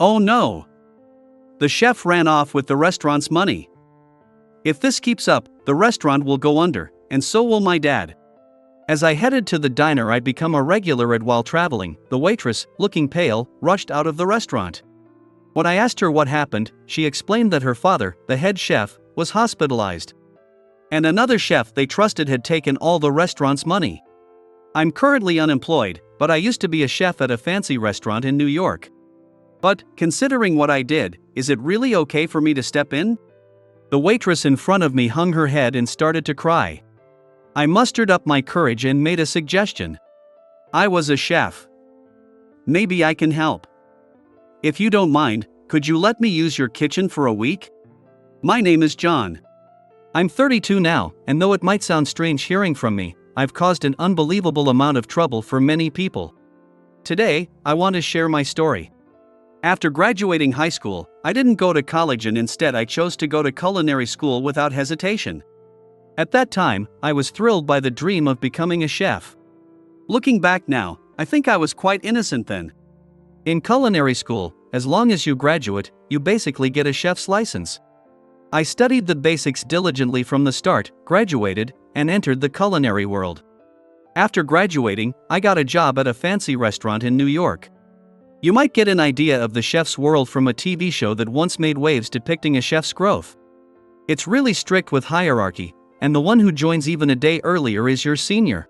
Oh no! The chef ran off with the restaurant's money. If this keeps up, the restaurant will go under, and so will my dad. As I headed to the diner I'd become a regular at while traveling, the waitress, looking pale, rushed out of the restaurant. When I asked her what happened, she explained that her father, the head chef, was hospitalized. And another chef they trusted had taken all the restaurant's money. I'm currently unemployed, but I used to be a chef at a fancy restaurant in New York. But, considering what I did, is it really okay for me to step in? The waitress in front of me hung her head and started to cry. I mustered up my courage and made a suggestion. I was a chef. Maybe I can help. If you don't mind, could you let me use your kitchen for a week? My name is John. I'm 32 now, and though it might sound strange hearing from me, I've caused an unbelievable amount of trouble for many people. Today, I want to share my story. After graduating high school, I didn't go to college and instead I chose to go to culinary school without hesitation. At that time, I was thrilled by the dream of becoming a chef. Looking back now, I think I was quite innocent then. In culinary school, as long as you graduate, you basically get a chef's license. I studied the basics diligently from the start, graduated, and entered the culinary world. After graduating, I got a job at a fancy restaurant in New York. You might get an idea of the chef's world from a TV show that once made waves depicting a chef's growth. It's really strict with hierarchy, and the one who joins even a day earlier is your senior.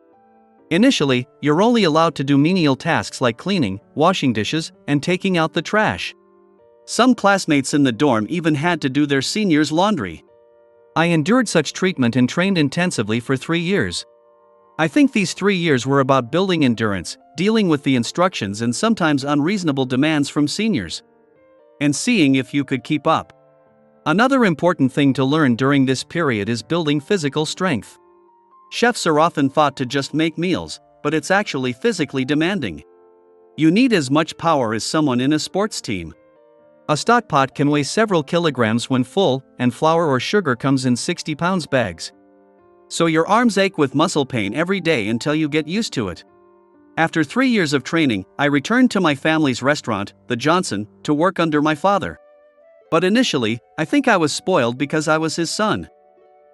Initially, you're only allowed to do menial tasks like cleaning, washing dishes, and taking out the trash. Some classmates in the dorm even had to do their seniors' laundry. I endured such treatment and trained intensively for 3 years. I think these 3 years were about building endurance, dealing with the instructions and sometimes unreasonable demands from seniors, and seeing if you could keep up. Another important thing to learn during this period is building physical strength. Chefs are often thought to just make meals, but it's actually physically demanding. You need as much power as someone in a sports team. A stock pot can weigh several kilograms when full, and flour or sugar comes in 60-pound bags. So your arms ache with muscle pain every day until you get used to it. After 3 years of training, I returned to my family's restaurant, the Johnson, to work under my father. But initially, I think I was spoiled because I was his son.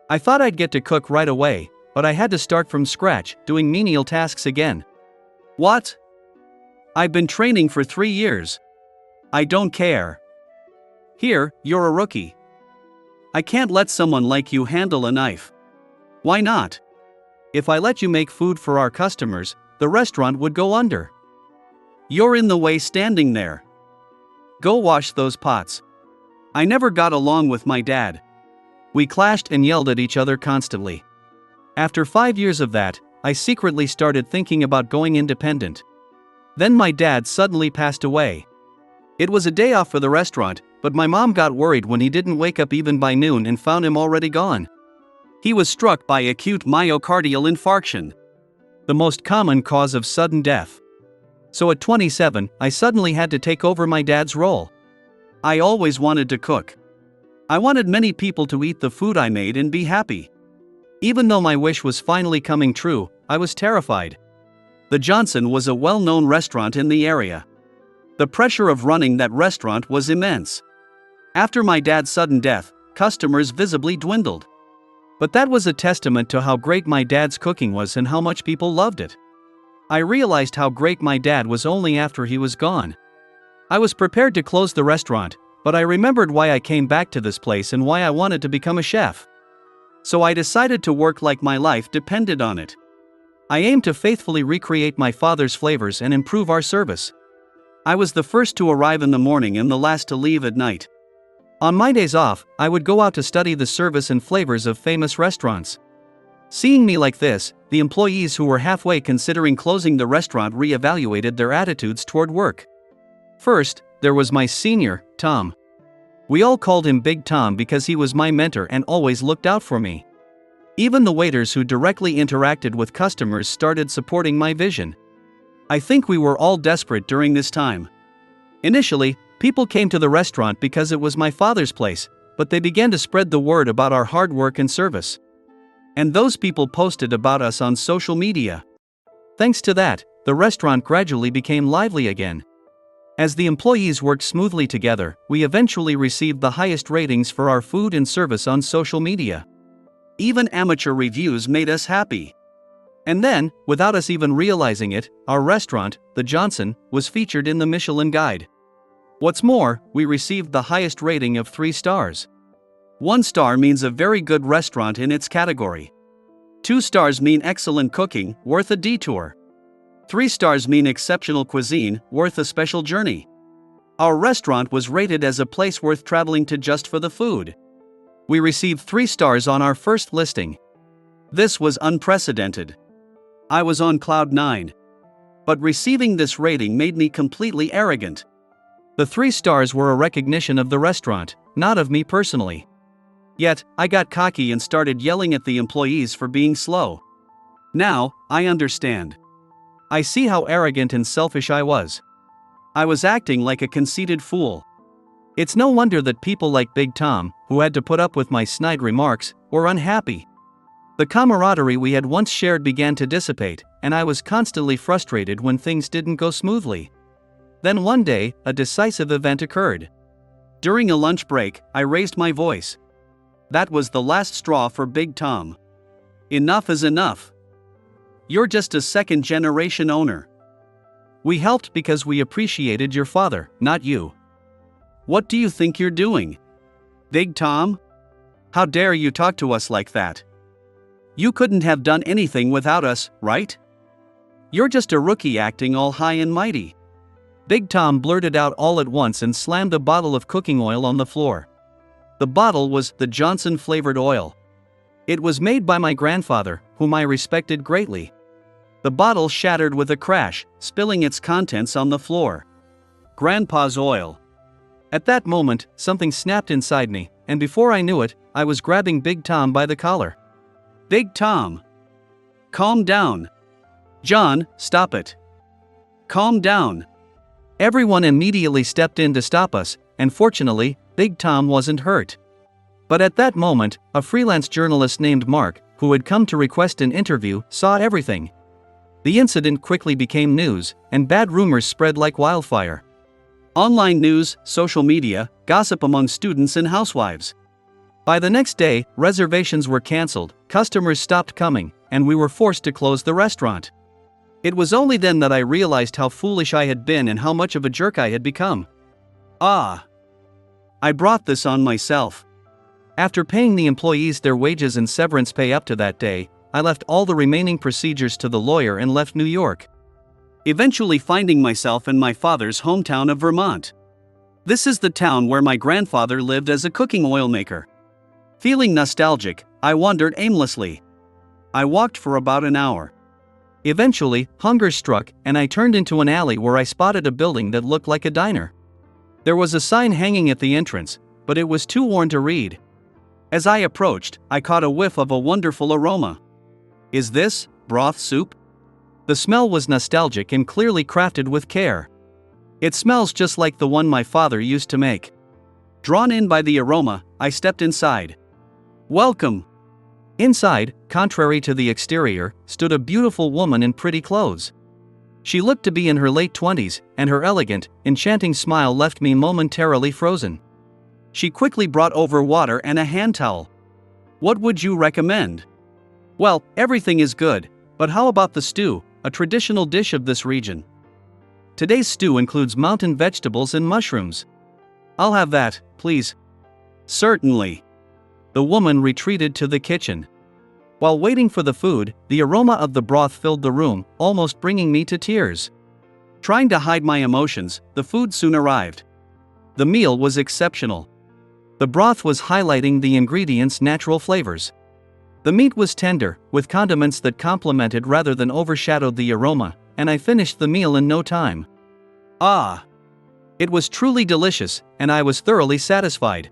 I thought I'd get to cook right away, but I had to start from scratch, doing menial tasks again. What? I've been training for 3 years. I don't care. Here, you're a rookie. I can't let someone like you handle a knife. Why not? If I let you make food for our customers, the restaurant would go under. You're in the way standing there. Go wash those pots. I never got along with my dad. We clashed and yelled at each other constantly. After 5 years of that, I secretly started thinking about going independent. Then my dad suddenly passed away. It was a day off for the restaurant, but my mom got worried when he didn't wake up even by noon and found him already gone. He was struck by acute myocardial infarction, the most common cause of sudden death. So at 27, I suddenly had to take over my dad's role. I always wanted to cook. I wanted many people to eat the food I made and be happy. Even though my wish was finally coming true, I was terrified. The Johnson was a well-known restaurant in the area. The pressure of running that restaurant was immense. After my dad's sudden death, customers visibly dwindled. But that was a testament to how great my dad's cooking was and how much people loved it. I realized how great my dad was only after he was gone. I was prepared to close the restaurant, but I remembered why I came back to this place and why I wanted to become a chef. So I decided to work like my life depended on it. I aimed to faithfully recreate my father's flavors and improve our service. I was the first to arrive in the morning and the last to leave at night. On my days off, I would go out to study the service and flavors of famous restaurants. Seeing me like this, the employees who were halfway considering closing the restaurant re-evaluated their attitudes toward work. First, there was my senior, Tom. We all called him Big Tom because he was my mentor and always looked out for me. Even the waiters who directly interacted with customers started supporting my vision. I think we were all desperate during this time. Initially, people came to the restaurant because it was my father's place, but they began to spread the word about our hard work and service. And those people posted about us on social media. Thanks to that, the restaurant gradually became lively again. As the employees worked smoothly together, we eventually received the highest ratings for our food and service on social media. Even amateur reviews made us happy. And then, without us even realizing it, our restaurant, the Johnson, was featured in the Michelin Guide. What's more, we received the highest rating of 3 stars. 1 star means a very good restaurant in its category. 2 stars mean excellent cooking, worth a detour. 3 stars mean exceptional cuisine, worth a special journey. Our restaurant was rated as a place worth traveling to just for the food. We received 3 stars on our first listing. This was unprecedented. I was on cloud 9. But receiving this rating made me completely arrogant. The 3 stars were a recognition of the restaurant, not of me personally. Yet, I got cocky and started yelling at the employees for being slow. Now, I understand. I see how arrogant and selfish I was. I was acting like a conceited fool. It's no wonder that people like Big Tom, who had to put up with my snide remarks, were unhappy. The camaraderie we had once shared began to dissipate, and I was constantly frustrated when things didn't go smoothly. Then one day, a decisive event occurred. During a lunch break, I raised my voice. That was the last straw for Big Tom. Enough is enough. You're just a second-generation owner. We helped because we appreciated your father, not you. What do you think you're doing? Big Tom? How dare you talk to us like that? You couldn't have done anything without us, right? You're just a rookie acting all high and mighty. Big Tom blurted out all at once and slammed a bottle of cooking oil on the floor. The bottle was the Johnson flavored oil. It was made by my grandfather, whom I respected greatly. The bottle shattered with a crash, spilling its contents on the floor. Grandpa's oil. At that moment, something snapped inside me, and before I knew it, I was grabbing Big Tom by the collar. Big Tom! Calm down. John, stop it. Calm down. Everyone immediately stepped in to stop us, and fortunately, Big Tom wasn't hurt. But at that moment, a freelance journalist named Mark, who had come to request an interview, saw everything. The incident quickly became news, and bad rumors spread like wildfire. Online news, social media, gossip among students and housewives. By the next day, reservations were canceled, customers stopped coming, and we were forced to close the restaurant. It was only then that I realized how foolish I had been and how much of a jerk I had become. I brought this on myself. After paying the employees their wages and severance pay up to that day, I left all the remaining procedures to the lawyer and left New York. Eventually finding myself in my father's hometown of Vermont. This is the town where my grandfather lived as a cooking oil maker. Feeling nostalgic, I wandered aimlessly. I walked for about an hour. Eventually, hunger struck, and I turned into an alley where I spotted a building that looked like a diner. There was a sign hanging at the entrance, but it was too worn to read. As I approached, I caught a whiff of a wonderful aroma. Is this broth soup? The smell was nostalgic and clearly crafted with care. It smells just like the one my father used to make. Drawn in by the aroma, I stepped inside. Welcome! Inside, contrary to the exterior, stood a beautiful woman in pretty clothes. She looked to be in her late 20s, and her elegant, enchanting smile left me momentarily frozen. She quickly brought over water and a hand towel. What would you recommend? Well, everything is good, but how about the stew, a traditional dish of this region? Today's stew includes mountain vegetables and mushrooms. I'll have that, please. Certainly. The woman retreated to the kitchen. While waiting for the food, the aroma of the broth filled the room, almost bringing me to tears. Trying to hide my emotions, the food soon arrived. The meal was exceptional. The broth was highlighting the ingredients' natural flavors. The meat was tender, with condiments that complemented rather than overshadowed the aroma, and I finished the meal in no time. It was truly delicious, and I was thoroughly satisfied.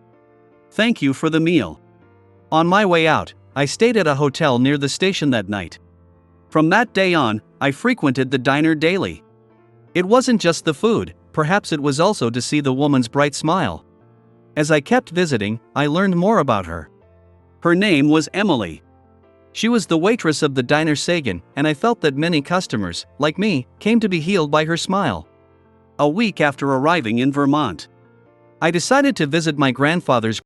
Thank you for the meal. On my way out, I stayed at a hotel near the station that night. From that day on, I frequented the diner daily. It wasn't just the food, perhaps it was also to see the woman's bright smile. As I kept visiting, I learned more about her. Her name was Emily. She was the waitress of the diner Sagan, and I felt that many customers, like me, came to be healed by her smile. a week after arriving in Vermont. I decided to visit my grandfather's